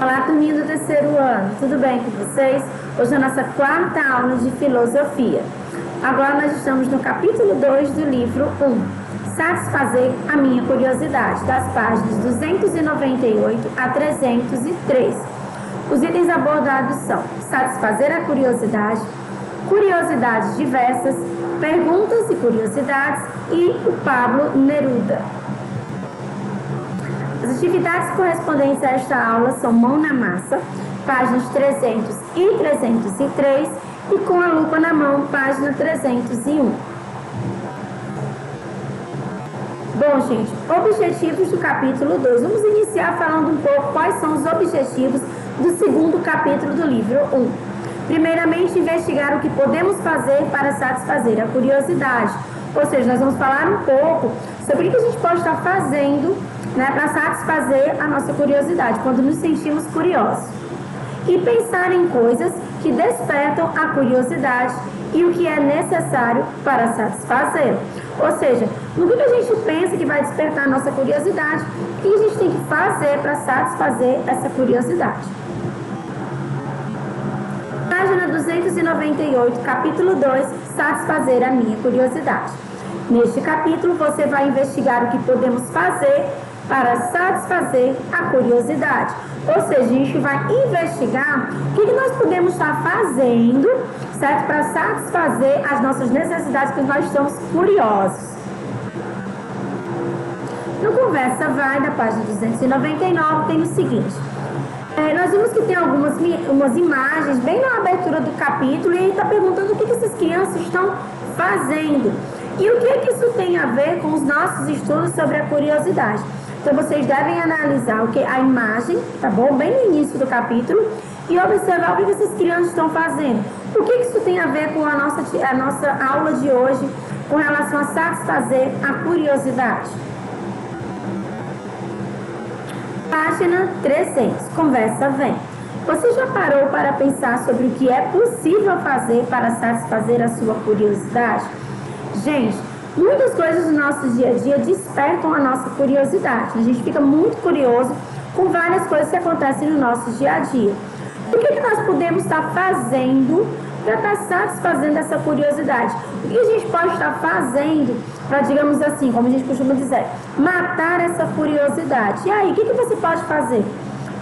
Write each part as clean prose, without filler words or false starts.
Olá, turminha do terceiro ano, tudo bem com vocês? Hoje é a nossa quarta aula de filosofia. Agora nós estamos no capítulo 2 do livro 1, Satisfazer a minha curiosidade, das páginas 298 a 303. Os itens abordados são satisfazer a curiosidade, curiosidades diversas, perguntas e curiosidades e o Pablo Neruda. As atividades correspondentes a esta aula são mão na massa, páginas 300 e 303, e com a lupa na mão, página 301. Bom, gente, objetivos do capítulo 2. Vamos iniciar falando um pouco quais são os objetivos do segundo capítulo do livro 1. Primeiramente, investigar o que podemos fazer para satisfazer a curiosidade. Ou seja, nós vamos falar um pouco sobre o que a gente pode estar fazendo, para satisfazer a nossa curiosidade, quando nos sentimos curiosos. E pensar em coisas que despertam a curiosidade e o que é necessário para satisfazer. Ou seja, no que a gente pensa que vai despertar a nossa curiosidade, o que a gente tem que fazer para satisfazer essa curiosidade. Página 298, capítulo 2, satisfazer a minha curiosidade. Neste capítulo, você vai investigar o que podemos fazer para satisfazer a curiosidade. Ou seja, a gente vai investigar o que nós podemos estar fazendo, certo? Para satisfazer as nossas necessidades, porque nós estamos curiosos. No Conversa Vai, da página 299, tem o seguinte. Nós vimos que tem umas imagens bem na abertura do capítulo e ele está perguntando o que essas crianças estão fazendo. E o que isso tem a ver com os nossos estudos sobre a curiosidade. Então, vocês devem analisar a imagem, tá bom? Bem no início do capítulo e observar o que essas crianças estão fazendo. O que isso tem a ver com a nossa aula de hoje com relação a satisfazer a curiosidade? Página 300, conversa vem. Você já parou para pensar sobre o que é possível fazer para satisfazer a sua curiosidade? Gente, muitas coisas do nosso dia a dia despertam a nossa curiosidade. A gente fica muito curioso com várias coisas que acontecem no nosso dia a dia. O que nós podemos estar fazendo para estar satisfazendo essa curiosidade? O que a gente pode estar fazendo para, digamos assim, como a gente costuma dizer, matar essa curiosidade? E aí, o que você pode fazer?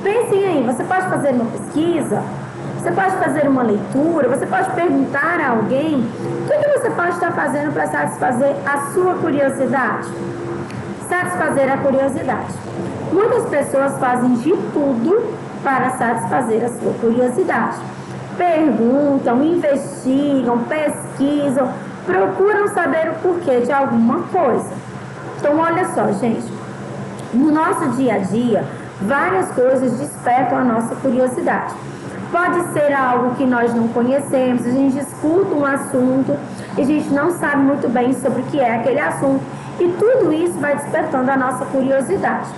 Pensem aí, você pode fazer uma pesquisa? Você pode fazer uma leitura, você pode perguntar a alguém. O que você pode estar fazendo para satisfazer a sua curiosidade? Satisfazer a curiosidade. Muitas pessoas fazem de tudo para satisfazer a sua curiosidade. Perguntam, investigam, pesquisam, procuram saber o porquê de alguma coisa. Então, olha só, gente. No nosso dia a dia, várias coisas despertam a nossa curiosidade. Pode ser algo que nós não conhecemos, a gente escuta um assunto e a gente não sabe muito bem sobre o que é aquele assunto. E tudo isso vai despertando a nossa curiosidade.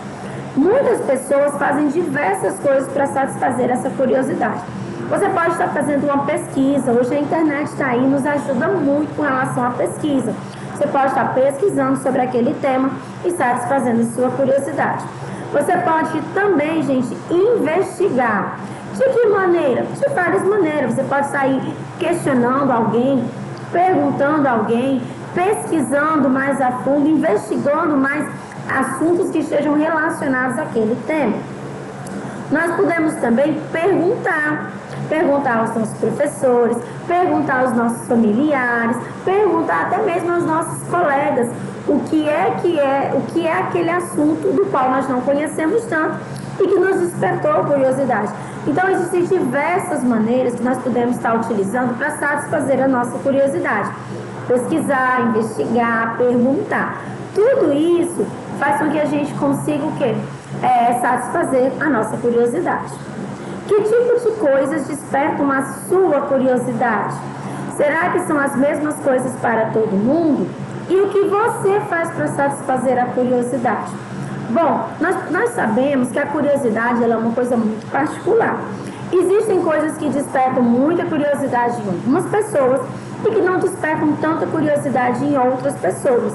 Muitas pessoas fazem diversas coisas para satisfazer essa curiosidade. Você pode estar fazendo uma pesquisa, hoje a internet está aí, nos ajuda muito com relação à pesquisa. Você pode estar pesquisando sobre aquele tema e satisfazendo a sua curiosidade. Você pode também, gente, investigar. De que maneira? De várias maneiras. Você pode sair questionando alguém, perguntando a alguém, pesquisando mais a fundo, investigando mais assuntos que estejam relacionados àquele tema. Nós podemos também perguntar aos nossos professores, perguntar aos nossos familiares, perguntar até mesmo aos nossos colegas o que é aquele assunto do qual nós não conhecemos tanto e que nos despertou curiosidade. Então, existem diversas maneiras que nós podemos estar utilizando para satisfazer a nossa curiosidade. Pesquisar, investigar, perguntar. Tudo isso faz com que a gente consiga o quê? Satisfazer a nossa curiosidade. Que tipo de coisas despertam a sua curiosidade? Será que são as mesmas coisas para todo mundo? E o que você faz para satisfazer a curiosidade? Bom, nós sabemos que a curiosidade ela é uma coisa muito particular. Existem coisas que despertam muita curiosidade em algumas pessoas e que não despertam tanta curiosidade em outras pessoas.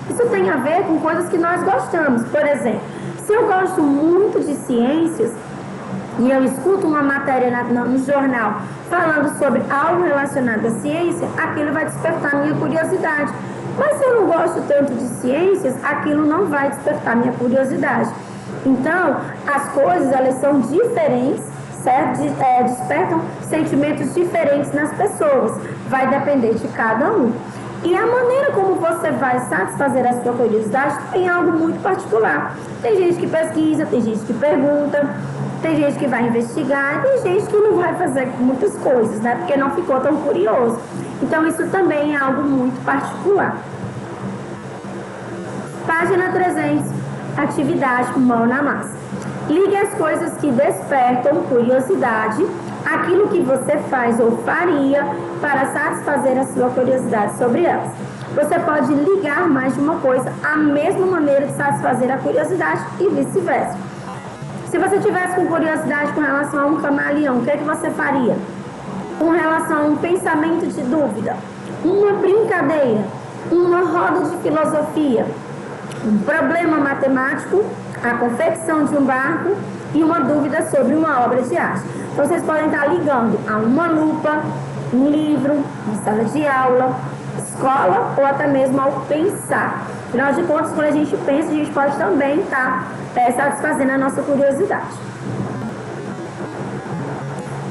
Isso tem a ver com coisas que nós gostamos. Por exemplo, se eu gosto muito de ciências, e eu escuto uma matéria no jornal falando sobre algo relacionado à ciência, aquilo vai despertar minha curiosidade. Mas se eu não gosto tanto de ciências, aquilo não vai despertar minha curiosidade. Então, as coisas, elas são diferentes, certo? Despertam sentimentos diferentes nas pessoas. Vai depender de cada um. E a maneira como você vai satisfazer a sua curiosidade tem algo muito particular. Tem gente que pesquisa, tem gente que pergunta, tem gente que vai investigar, tem gente que não vai fazer muitas coisas, né? Porque não ficou tão curioso. Então, isso também é algo muito particular. Página 300, atividade mão na massa. Ligue as coisas que despertam curiosidade, aquilo que você faz ou faria para satisfazer a sua curiosidade sobre elas. Você pode ligar mais de uma coisa à mesma maneira de satisfazer a curiosidade e vice-versa. Se você tivesse com curiosidade com relação a um camaleão, o que é que você faria? Com relação a um pensamento de dúvida, uma brincadeira, uma roda de filosofia, um problema matemático, a confecção de um barco e uma dúvida sobre uma obra de arte. Então, vocês podem estar ligando a uma lupa, um livro, uma sala de aula, escola ou até mesmo ao pensar. Afinal de contas, quando a gente pensa, a gente pode também estar satisfazendo a nossa curiosidade.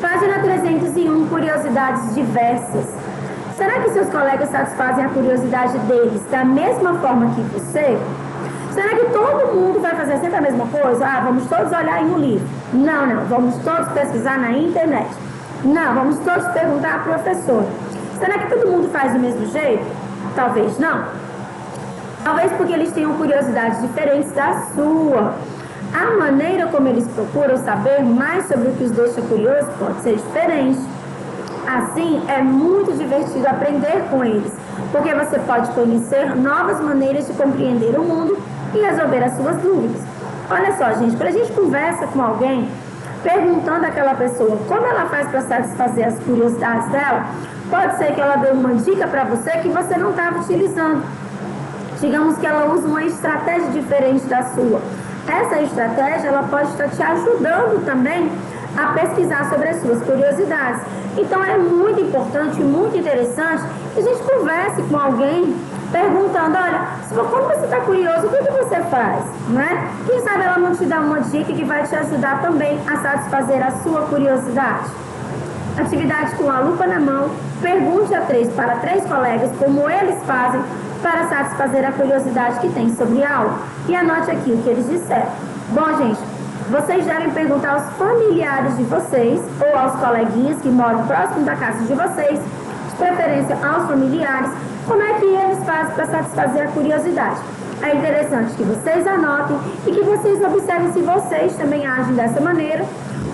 Página 301, curiosidades diversas. Será que seus colegas satisfazem a curiosidade deles da mesma forma que você? Será que todo mundo vai fazer sempre a mesma coisa? Vamos todos olhar em um livro. Não. Vamos todos pesquisar na internet. Não, vamos todos perguntar à professora. Será que todo mundo faz do mesmo jeito? Talvez não. Talvez porque eles tenham curiosidades diferentes da sua. A maneira como eles procuram saber mais sobre o que os deixa curiosos pode ser diferente. Assim, é muito divertido aprender com eles, porque você pode conhecer novas maneiras de compreender o mundo e resolver as suas dúvidas. Olha só, gente, quando a gente conversa com alguém, perguntando àquela pessoa como ela faz para satisfazer as curiosidades dela, pode ser que ela dê uma dica para você que você não estava utilizando. Digamos que ela usa uma estratégia diferente da sua. Essa estratégia, ela pode estar te ajudando também a pesquisar sobre as suas curiosidades. Então, é muito importante e muito interessante que a gente converse com alguém perguntando, olha, como você está curioso, o que você faz? Né? Quem sabe ela não te dá uma dica que vai te ajudar também a satisfazer a sua curiosidade. Atividade com a lupa na mão, pergunte para três colegas como eles fazem para satisfazer a curiosidade que tem sobre algo. E anote aqui o que eles disseram. Bom, gente, vocês devem perguntar aos familiares de vocês ou aos coleguinhas que moram próximo da casa de vocês, de preferência aos familiares, como é que eles fazem para satisfazer a curiosidade. É interessante que vocês anotem e que vocês observem se vocês também agem dessa maneira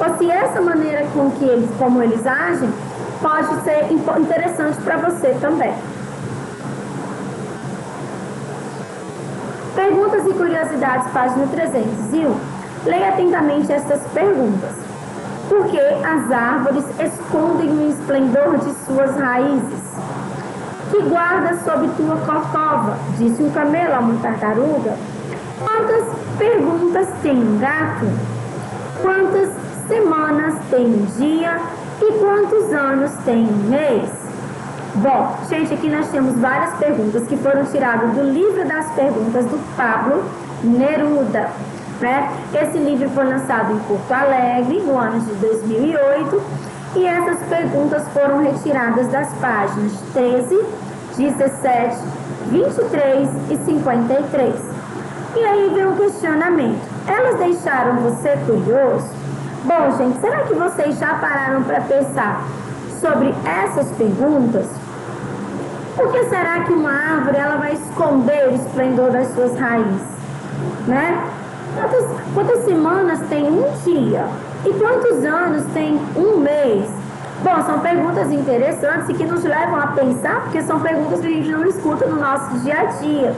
ou se essa maneira como eles agem pode ser interessante para você também. Perguntas e curiosidades, página 301. Leia atentamente estas perguntas. Por que as árvores escondem o esplendor de suas raízes? Que guarda sob tua corcova? Disse um camelo a uma tartaruga. Quantas perguntas tem um gato? Quantas semanas tem um dia? E quantos anos tem um mês? Bom, gente, aqui nós temos várias perguntas que foram tiradas do livro das perguntas do Pablo Neruda. Né? Esse livro foi lançado em Porto Alegre no ano de 2008 e essas perguntas foram retiradas das páginas 13, 17, 23 e 53. E aí vem um questionamento. Elas deixaram você curioso? Bom, gente, será que vocês já pararam para pensar sobre essas perguntas? Por que será que uma árvore ela vai esconder o esplendor das suas raízes? Né? Quantas semanas tem um dia? E quantos anos tem um mês? Bom, são perguntas interessantes e que nos levam a pensar, porque são perguntas que a gente não escuta no nosso dia a dia.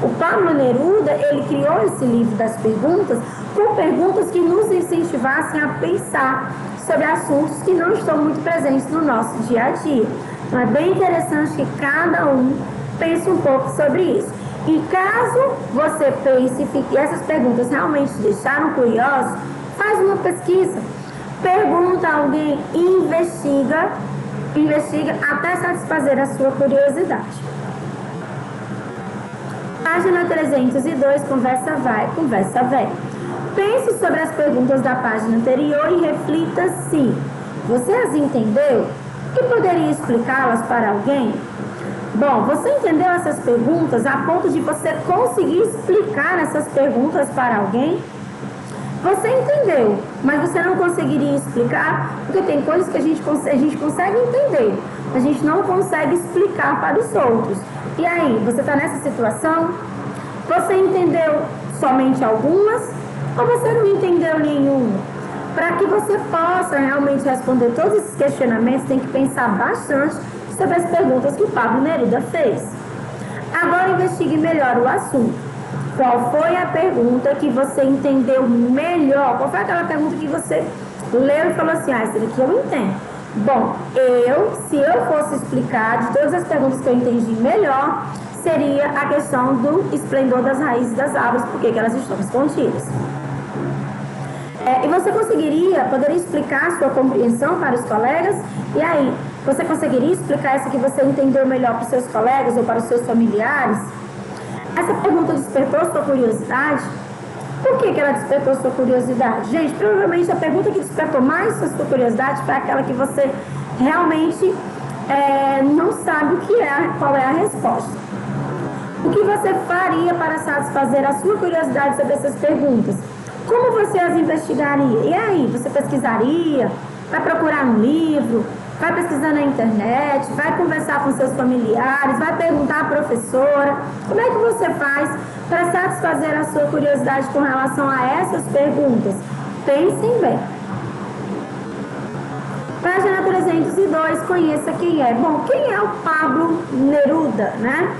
O Pablo Neruda, ele criou esse livro das perguntas com perguntas que nos incentivassem a pensar sobre assuntos que não estão muito presentes no nosso dia a dia. Então, é bem interessante que cada um pense um pouco sobre isso. E caso você pense e essas perguntas realmente te deixaram curioso, faz uma pesquisa. pergunta a alguém e investiga até satisfazer a sua curiosidade. Página 302, conversa vai, conversa vem. Pense sobre as perguntas da página anterior e reflita se você as entendeu e poderia explicá-las para alguém. Bom, você entendeu essas perguntas a ponto de você conseguir explicar essas perguntas para alguém? Você entendeu, mas você não conseguiria explicar, porque tem coisas que a gente consegue entender, a gente não consegue explicar para os outros. E aí, você está nessa situação? Você entendeu somente algumas ou você não entendeu nenhuma? Para que você possa realmente responder todos esses questionamentos, tem que pensar bastante sobre as perguntas que o Pablo Neruda fez. Agora investigue melhor o assunto. Qual foi a pergunta que você entendeu melhor? Qual foi aquela pergunta que você leu e falou assim, essa daqui eu entendo. Bom, se eu fosse explicar de todas as perguntas que eu entendi melhor, seria a questão do esplendor das raízes das árvores, porque elas estão escondidas. E você poderia explicar a sua compreensão para os colegas? E aí, você conseguiria explicar essa que você entendeu melhor para os seus colegas ou para os seus familiares? Essa pergunta despertou sua curiosidade? Por que ela despertou sua curiosidade? Gente, provavelmente a pergunta que despertou mais sua curiosidade foi aquela que você realmente não sabe qual é a resposta. O que você faria para satisfazer a sua curiosidade sobre essas perguntas? Como você as investigaria? E aí, você pesquisaria? Vai procurar um livro? Vai pesquisar na internet? Vai conversar com seus familiares? Vai perguntar à professora? Como é que você faz para satisfazer a sua curiosidade com relação a essas perguntas? Pensem bem. Página 302, conheça quem é. Bom, quem é o Pablo Neruda, né?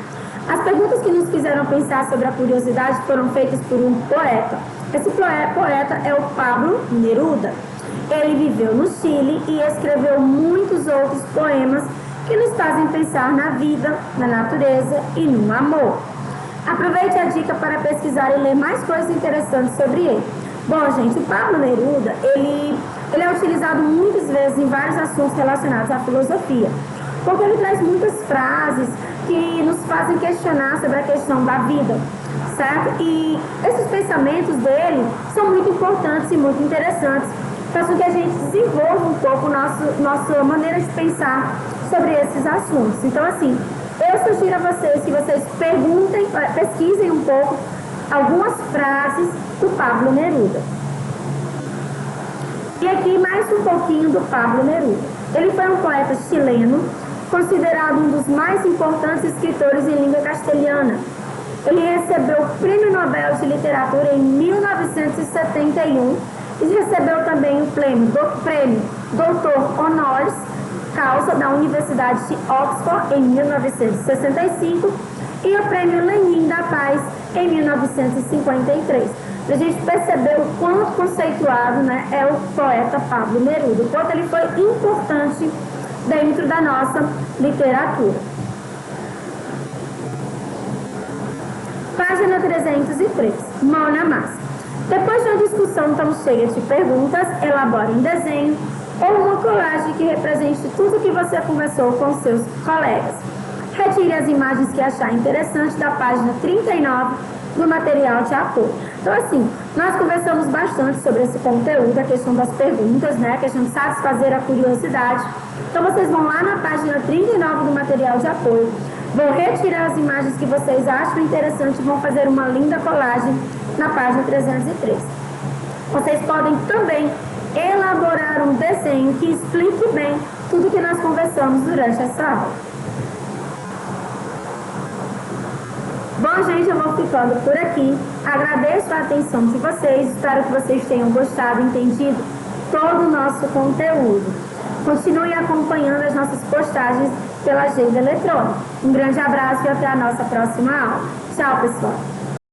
As perguntas que nos fizeram pensar sobre a curiosidade foram feitas por um poeta. Esse poeta é o Pablo Neruda. Ele viveu no Chile e escreveu muitos outros poemas que nos fazem pensar na vida, na natureza e no amor. Aproveite a dica para pesquisar e ler mais coisas interessantes sobre ele. Bom, gente, o Pablo Neruda, ele é utilizado muitas vezes em vários assuntos relacionados à filosofia, porque ele traz muitas frases que nos fazem questionar sobre a questão da vida, certo? E esses pensamentos dele são muito importantes e muito interessantes, faz com que a gente desenvolva um pouco nossa maneira de pensar sobre esses assuntos. Então, assim, eu sugiro a vocês que vocês pesquisem um pouco algumas frases do Pablo Neruda. E aqui mais um pouquinho do Pablo Neruda. Ele foi um poeta chileno, considerado um dos mais importantes escritores em língua castelhana. Ele recebeu o Prêmio Nobel de Literatura em 1971 e recebeu também o prêmio Doutor Honoris Causa da Universidade de Oxford em 1965 e o Prêmio Lenin da Paz em 1953. Para a gente perceber o quanto conceituado, né, é o poeta Pablo Neruda, o quanto ele foi importante dentro da nossa literatura. Página 303, mão na massa. Depois de uma discussão tão cheia de perguntas, elabore um desenho ou uma colagem que represente tudo que você conversou com seus colegas. Retire as imagens que achar interessante da página 39 do material de apoio. Então, assim, nós conversamos bastante sobre esse conteúdo, a questão das perguntas, né, a questão de satisfazer a curiosidade. Então, vocês vão lá na página 39 do material de apoio, vão retirar as imagens que vocês acham interessantes e vão fazer uma linda colagem na página 303. Vocês podem também elaborar um desenho que explique bem tudo que nós conversamos durante essa aula. Bom, gente, eu vou ficando por aqui. Agradeço a atenção de vocês. Espero que vocês tenham gostado e entendido todo o nosso conteúdo. Continue acompanhando as nossas postagens pela agenda eletrônica. Um grande abraço e até a nossa próxima aula. Tchau, pessoal!